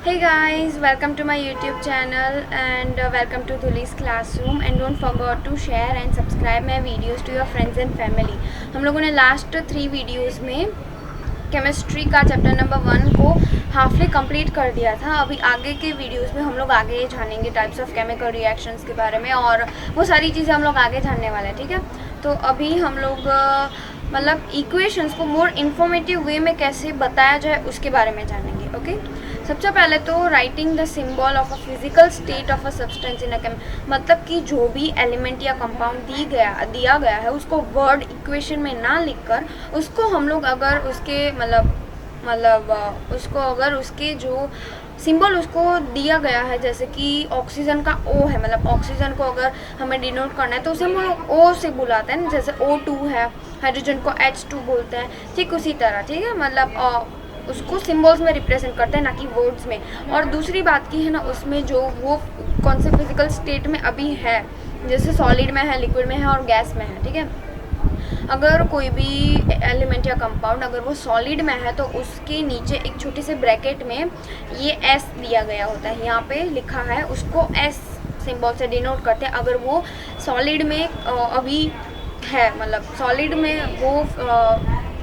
Hey guys, welcome to my YouTube channel and welcome to Dhuli's classroom and don't forget to share and subscribe my videos to your friends and family। हम लोगों ने last 3 videos में chemistry का chapter number 1 को हाफली complete कर दिया था। अभी आगे के वीडियोस में हम लोग आगे जानेंगे टाइप्स ऑफ केमिकल रिएक्शंस के बारे में और वो सारी चीज़ें हम लोग आगे जानने वाले हैं, ठीक है। तो अभी हम लोग मतलब इक्वेशंस को मोर इन्फॉर्मेटिव वे में कैसे बताया जाए उसके बारे में जानेंगे। ओके, सबसे पहले तो writing the symbol of a physical state of a substance in a मतलब कि जो भी एलिमेंट या कंपाउंड दिया गया है उसको वर्ड इक्वेशन में ना लिखकर उसको हम लोग अगर उसके उसको अगर उसके जो सिंबल उसको दिया गया है, जैसे कि ऑक्सीजन का O है, मतलब ऑक्सीजन को अगर हमें डिनोट करना है तो उसे हम लोग O से बुलाते हैं, जैसे O2 है, हाइड्रोजन को H2 बोलते हैं, ठीक उसी तरह, ठीक है। मतलब उसको सिंबल्स में रिप्रेजेंट करते हैं ना कि वर्ड्स में। और दूसरी बात की है ना, उसमें जो वो कौन से फिजिकल स्टेट में अभी है, जैसे सॉलिड में है, लिक्विड में है और गैस में है, ठीक है। अगर कोई भी एलिमेंट या कंपाउंड अगर वो सॉलिड में है तो उसके नीचे एक छोटे से ब्रैकेट में ये S दिया गया होता है, यहाँ पे लिखा है, उसको S सिंबल से डिनोट करते हैं अगर वो सॉलिड में अभी है, मतलब सॉलिड में वो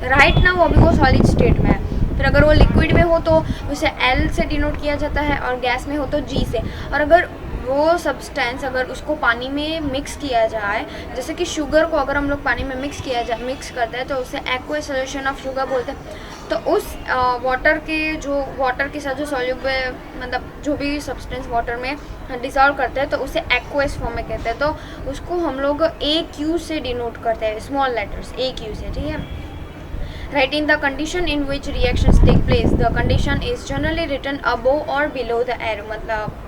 राइट ना वो अभी वो सॉलिड स्टेट में है। फिर अगर वो लिक्विड में हो तो उसे L से डिनोट किया जाता है और गैस में हो तो G से। और अगर वो सब्सटेंस अगर उसको पानी में मिक्स किया जाए, जैसे कि शुगर को अगर हम लोग पानी में मिक्स करते हैं तो उसे एक्वस सॉल्यूशन ऑफ शुगर बोलते हैं। तो उस वाटर के साथ जो सॉल्युबल मतलब जो भी सब्सटेंस वाटर में डिसॉल्व करते हैं तो उसे एक्वस फॉर्म में कहते हैं। तो उसको हम लोग AQ से डिनोट करते हैं, स्मॉल लेटर्स AQ से, ठीक है। Writing the condition in which reactions take place, the condition is generally written above or below the arrow। मतलब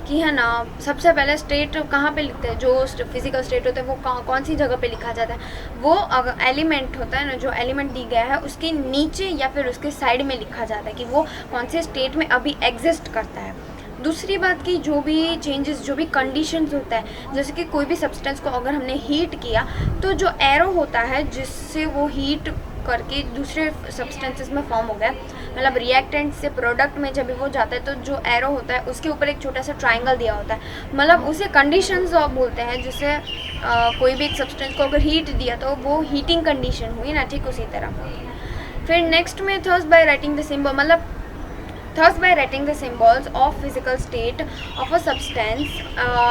कि है ना, सबसे पहले स्टेट कहाँ पे लिखते हैं, जो फिजिकल स्टेट होता है वो कौन सी जगह पे लिखा जाता है, वो अगर एलिमेंट होता है ना, जो एलिमेंट दी गया है उसके नीचे या फिर उसके साइड में लिखा जाता है कि वो कौन से स्टेट में अभी एग्जिस्ट करता है। दूसरी बात की जो भी चेंजेस, जो भी कंडीशंस होता है, जैसे कि कोई भी सब्सटेंस को अगर हमने हीट किया तो जो एरो होता है जिससे वो हीट करके दूसरे सब्सटेंसेस में फॉर्म हो गया, मतलब रिएक्टेंट से प्रोडक्ट में जब भी वो जाता है तो जो एरो होता है उसके ऊपर एक छोटा सा ट्रायंगल दिया होता है, मतलब उसे कंडीशंस बोलते हैं। जिससे कोई भी एक सब्सटेंस को अगर हीट दिया तो वो हीटिंग कंडीशन हुई ना, ठीक उसी तरह। फिर नेक्स्ट में थर्स बाय राइटिंग द सिंबल, मतलब thus by writing the symbols of physical state of a substance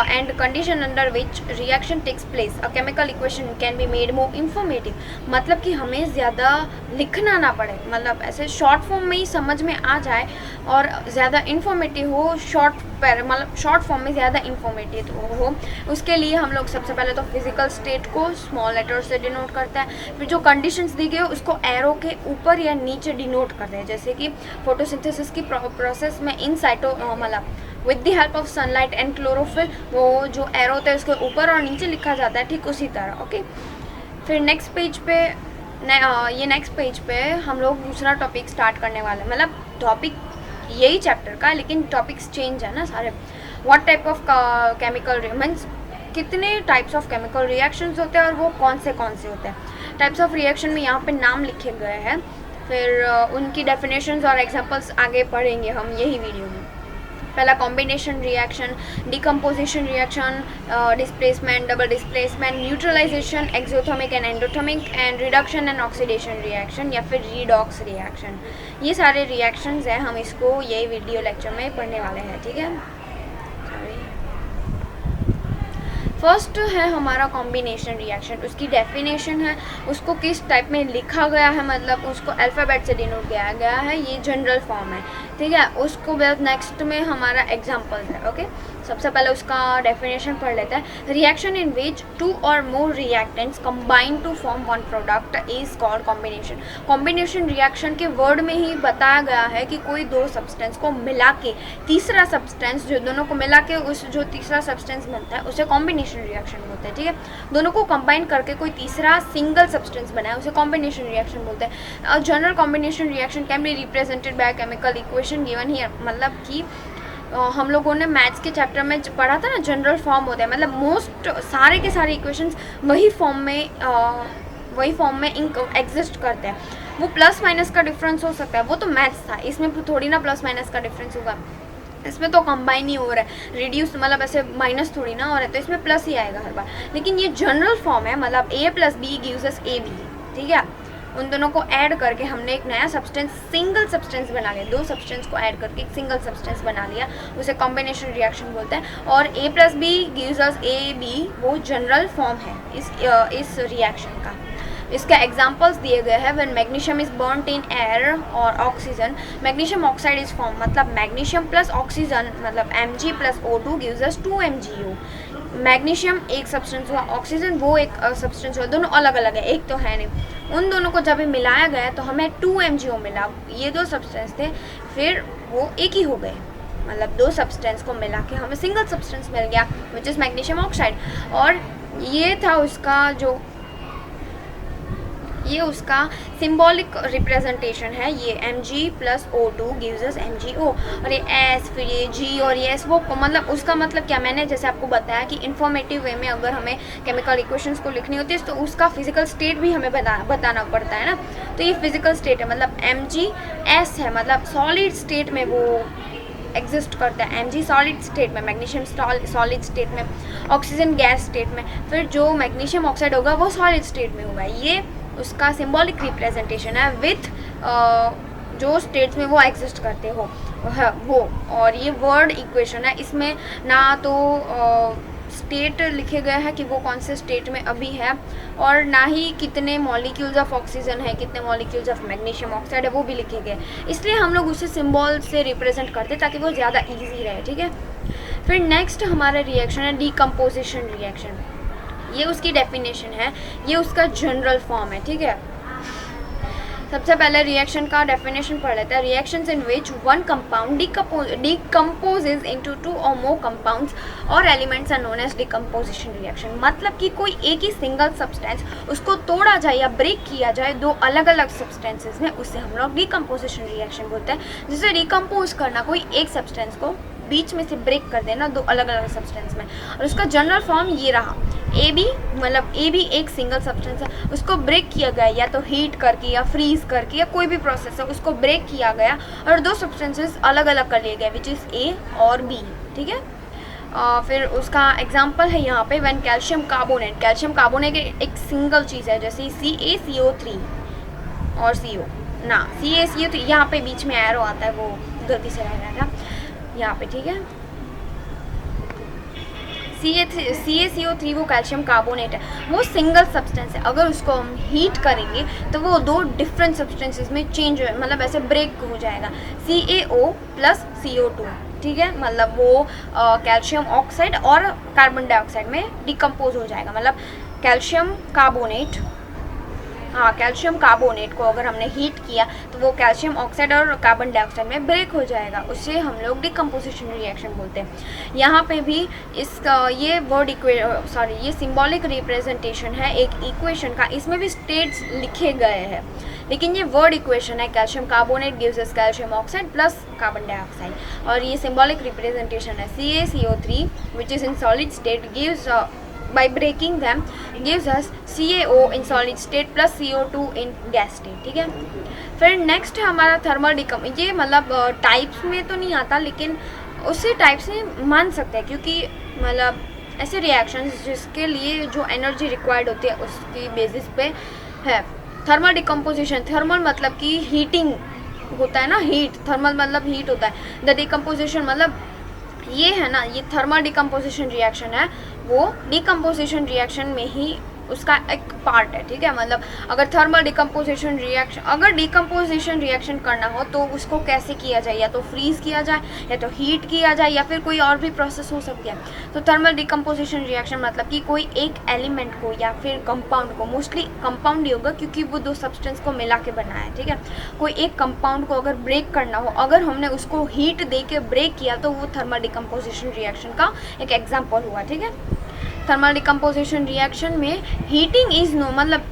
and condition under which reaction takes place, a chemical equation can be made more informative। मतलब कि हमें ज़्यादा लिखना ना पड़े, मतलब ऐसे शॉर्ट फॉर्म में ही समझ में आ जाए और ज़्यादा इन्फॉर्मेटिव हो, मतलब शॉर्ट फॉर्म में ज़्यादा इन्फॉर्मेटिव हो। उसके लिए हम लोग सबसे पहले तो फिजिकल स्टेट को स्मॉल लेटर से डिनोट करते हैं, फिर जो कंडीशंस दी गई उसको एरो के ऊपर या नीचे डिनोट करते हैं, जैसे कि फोटोसिंथेसिस की प्रोसेस में इन साइटो मतलब with the help of sunlight and chlorophyll, वो जो एरो होता है उसके ऊपर और नीचे लिखा जाता है, ठीक उसी तरह। ओके, फिर नेक्स्ट पेज पे हम लोग दूसरा टॉपिक स्टार्ट करने वाले हैं, मतलब टॉपिक यही चैप्टर का, लेकिन टॉपिक्स चेंज है ना सारे। What type of chemical means कितने टाइप्स ऑफ केमिकल रिएक्शंस होते हैं और वो कौन से होते हैं। टाइप्स ऑफ रिएक्शन में यहाँ पे नाम लिखे गए हैं, फिर उनकी डेफिनेशंस और एग्जांपल्स आगे पढ़ेंगे हम यही वीडियो में। पहला combination reaction, decomposition reaction, displacement, double displacement, neutralisation, exothermic and endothermic, and reduction and oxidation reaction या फिर रीडॉक्स रिएक्शन। ये सारे रिएक्शंस हैं, हम इसको यही वीडियो लेक्चर में पढ़ने वाले हैं, ठीक है। फर्स्ट है हमारा कॉम्बिनेशन रिएक्शन, उसकी डेफिनेशन है, उसको किस टाइप में लिखा गया है, मतलब उसको अल्फ़ाबेट से डिनोट किया गया है, ये जनरल फॉर्म है, ठीक है। उसको बाद नेक्स्ट में हमारा एग्जांपल्स है। ओके, सबसे पहले उसका डेफिनेशन पढ़ लेते हैं। Reaction in which 2 or more reactants combine to form one product is called combination। Combination reaction के वर्ड में ही बताया गया है कि कोई दो सब्सटेंस को मिला के तीसरा सब्सटेंस, जो दोनों को मिला के उस जो तीसरा सब्सटेंस बनता है उसे कॉम्बिनेशन रिएक्शन बोलते हैं, ठीक है। दोनों को कंबाइन करके कोई तीसरा सिंगल सब्सटेंस बनाए उसे कॉम्बिनेशन रिएक्शन बोलते हैं। General combination reaction can be represented by chemical equation given here, मतलब कि हम लोगों ने मैथ्स के चैप्टर में पढ़ा था ना, जनरल फॉर्म होता है, मतलब मोस्ट सारे के सारे इक्वेशंस वही फॉर्म में एग्जिस्ट करते हैं। वो प्लस माइनस का डिफरेंस हो सकता है, वो तो मैथ्स था, इसमें थोड़ी ना प्लस माइनस का डिफरेंस होगा, इसमें तो कंबाइन ही हो रहा है, रिड्यूस मतलब ऐसे माइनस थोड़ी ना हो रहा है, तो इसमें प्लस ही आएगा हर बार। लेकिन ये जनरल फॉर्म है, मतलब a plus B gives us A B, ठीक है। उन दोनों को ऐड करके हमने एक नया सब्सटेंस, सिंगल सब्सटेंस बना लिया, दो सब्सटेंस को ऐड करके एक सिंगल सब्सटेंस बना लिया, उसे कॉम्बिनेशन रिएक्शन बोलते हैं। और a plus B gives us A b, वो जनरल फॉर्म है इस रिएक्शन का। इसके एग्जाम्पल्स दिए गए हैं, when magnesium is burned in air और oxygen, magnesium oxide is form, मतलब मैग्नीशियम प्लस ऑक्सीजन मतलब Mg plus O2 gives us 2MgO। Magnesium एक सब्सटेंस हुआ, ऑक्सीजन वो एक सब्सटेंस हुआ, दोनों अलग अलग है, एक तो है नहीं। उन दोनों को जब मिलाया गया तो हमें 2MgO मिला। ये दो सब्सटेंस थे, फिर वो एक ही हो गए, मतलब दो सब्सटेंस को मिला के हमें सिंगल सब्सटेंस मिल गया, विच इज़ मैग्नीशियम ऑक्साइड। और ये था उसका सिंबॉलिक रिप्रेजेंटेशन है, ये Mg प्लस O2 गिव्स अस MgO। और ये S, फिर ये G और ये S, वो मतलब उसका मतलब क्या, मैंने जैसे आपको बताया कि इन्फॉर्मेटिव वे में अगर हमें केमिकल इक्वेशंस को लिखनी होती है तो उसका फिजिकल स्टेट भी हमें बताना पड़ता है ना। तो ये फिजिकल स्टेट है, मतलब MgS है, मतलब सॉलिड स्टेट में वो एग्जिस्ट करता है। Mg सॉलिड स्टेट में, मैग्नीशियम सॉलिड स्टेट में, ऑक्सीजन गैस स्टेट में, फिर जो मैग्नीशियम ऑक्साइड होगा वो सॉलिड स्टेट में होगा। ये उसका सिंबॉलिक रिप्रेजेंटेशन है विथ जो स्टेट्स में वो एग्जिस्ट करते हो वो। और ये वर्ड इक्वेशन है, इसमें ना तो स्टेट लिखे गए हैं कि वो कौन से स्टेट में अभी है, और ना ही कितने मॉलिक्यूल्स ऑफ ऑक्सीजन है, कितने मॉलिक्यूल्स ऑफ मैग्नीशियम ऑक्साइड है, वो भी लिखे गए। इसलिए हम लोग उसे सिंबल से रिप्रेजेंट करते ताकि वो ज़्यादा ईजी रहे, ठीक है। फिर नेक्स्ट हमारा रिएक्शन है डीकम्पोजिशन रिएक्शन। ये उसकी डेफिनेशन है, ये उसका जनरल फॉर्म है, ठीक है। सबसे पहले रिएक्शन का डेफिनेशन पढ़ लेते हैं। Reactions in which one compound decomposes into two और मोर कंपाउंड्स और elements are known as decomposition reaction. मतलब कि कोई एक ही सिंगल सब्सटेंस उसको तोड़ा जाए या ब्रेक किया जाए दो अलग अलग सब्सटेंसेस में, उससे हम लोग डिकम्पोजिशन रिएक्शन बोलते हैं। जिसे डिकम्पोज करना, कोई एक सब्सटेंस को बीच में से ब्रेक कर देना दो अलग अलग सब्सटेंस में। और उसका जनरल फॉर्म ये रहा, AB मतलब AB एक सिंगल सब्सटेंस है, उसको ब्रेक किया गया या तो हीट करके या फ्रीज करके या कोई भी प्रोसेस है, उसको ब्रेक किया गया और दो सब्सटेंसेस अलग अलग कर लिए गए, विच इज़ A और B, ठीक है। फिर उसका एग्जांपल है यहाँ पे, व्हेन कैल्शियम कार्बोनेट एक सिंगल चीज़ है, जैसे CaCO3 और CaCO3, यहाँ पे बीच में एरो आता है, वो गलती से रह गया था यहाँ पे, ठीक है। CaCO3 वो कैल्शियम कार्बोनेट है, वो सिंगल सब्सटेंस है। अगर उसको हम हीट करेंगे तो वो दो डिफरेंट सब्सटेंसेस में चेंज हो, मतलब ऐसे ब्रेक हो जाएगा, CaO प्लस CO2, ठीक है। मतलब वो कैल्शियम ऑक्साइड और कार्बन डाइऑक्साइड में डिकम्पोज हो जाएगा। मतलब कैल्शियम कार्बोनेट को अगर हमने हीट किया तो वो कैल्शियम ऑक्साइड और कार्बन डाइऑक्साइड में ब्रेक हो जाएगा, उससे हम लोग डिकम्पोजिशन रिएक्शन बोलते हैं। यहाँ पे भी इसका ये सिंबॉलिक रिप्रेजेंटेशन है एक इक्वेशन का, इसमें भी स्टेट्स लिखे गए हैं, लेकिन ये वर्ड इक्वेशन है, calcium carbonate gives us calcium oxide plus carbon dioxide. और ये सिंबॉलिक रिप्रेजेंटेशन है, CaCO3 which is in solid state gives by breaking them gives us CaO in solid state plus CO2 in gas state, ठीक है। फिर next है हमारा thermal ये मतलब टाइप्स में तो नहीं आता, लेकिन उससे टाइप्स में मान सकते हैं, क्योंकि मतलब ऐसे रिएक्शंस जिसके लिए जो एनर्जी रिक्वायर्ड होती है उसकी बेसिस पे है। थर्मल डिकम्पोजिशन, थर्मल मतलब कि हीटिंग होता है ना, थर्मल मतलब हीट होता है। द डिकम्पोजिशन मतलब ये है ना, ये थर्मल डिकम्पोजिशन रिएक्शन है, वो डिकम्पोजिशन रिएक्शन में ही उसका एक पार्ट है, ठीक है। मतलब अगर थर्मल डिकम्पोजिशन रिएक्शन, अगर डिकम्पोजिशन रिएक्शन करना हो तो उसको कैसे किया जाए, या तो फ्रीज किया जाए या तो हीट किया जाए या फिर कोई और भी प्रोसेस हो सकती है। तो थर्मल डिकम्पोजिशन रिएक्शन मतलब कि कोई एक एलिमेंट को या फिर कंपाउंड को, मोस्टली कंपाउंड ही होगा क्योंकि वो दो सब्सटेंस को मिला के बना है, ठीक है। कोई एक कंपाउंड को अगर ब्रेक करना हो, अगर हमने उसको हीट दे के ब्रेक किया तो वो थर्मल डिकम्पोजिशन रिएक्शन का एक एग्जाम्पल हुआ, ठीक है। थर्मल डिकम्पोजिशन रिएक्शन में हीटिंग इज नो, मतलब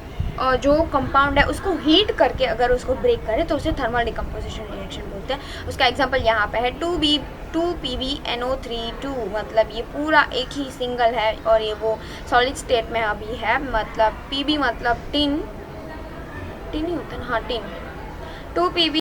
जो कंपाउंड है उसको हीट करके अगर उसको ब्रेक करे तो उसे थर्मल डिकम्पोजिशन रिएक्शन बोलते हैं। उसका एग्जांपल यहाँ पे है 2PbNO3 2, मतलब ये पूरा एक ही सिंगल है और ये वो सॉलिड स्टेट में अभी है। मतलब Pb मतलब टिन ही होता है ना, हाँ टिन, 2 pb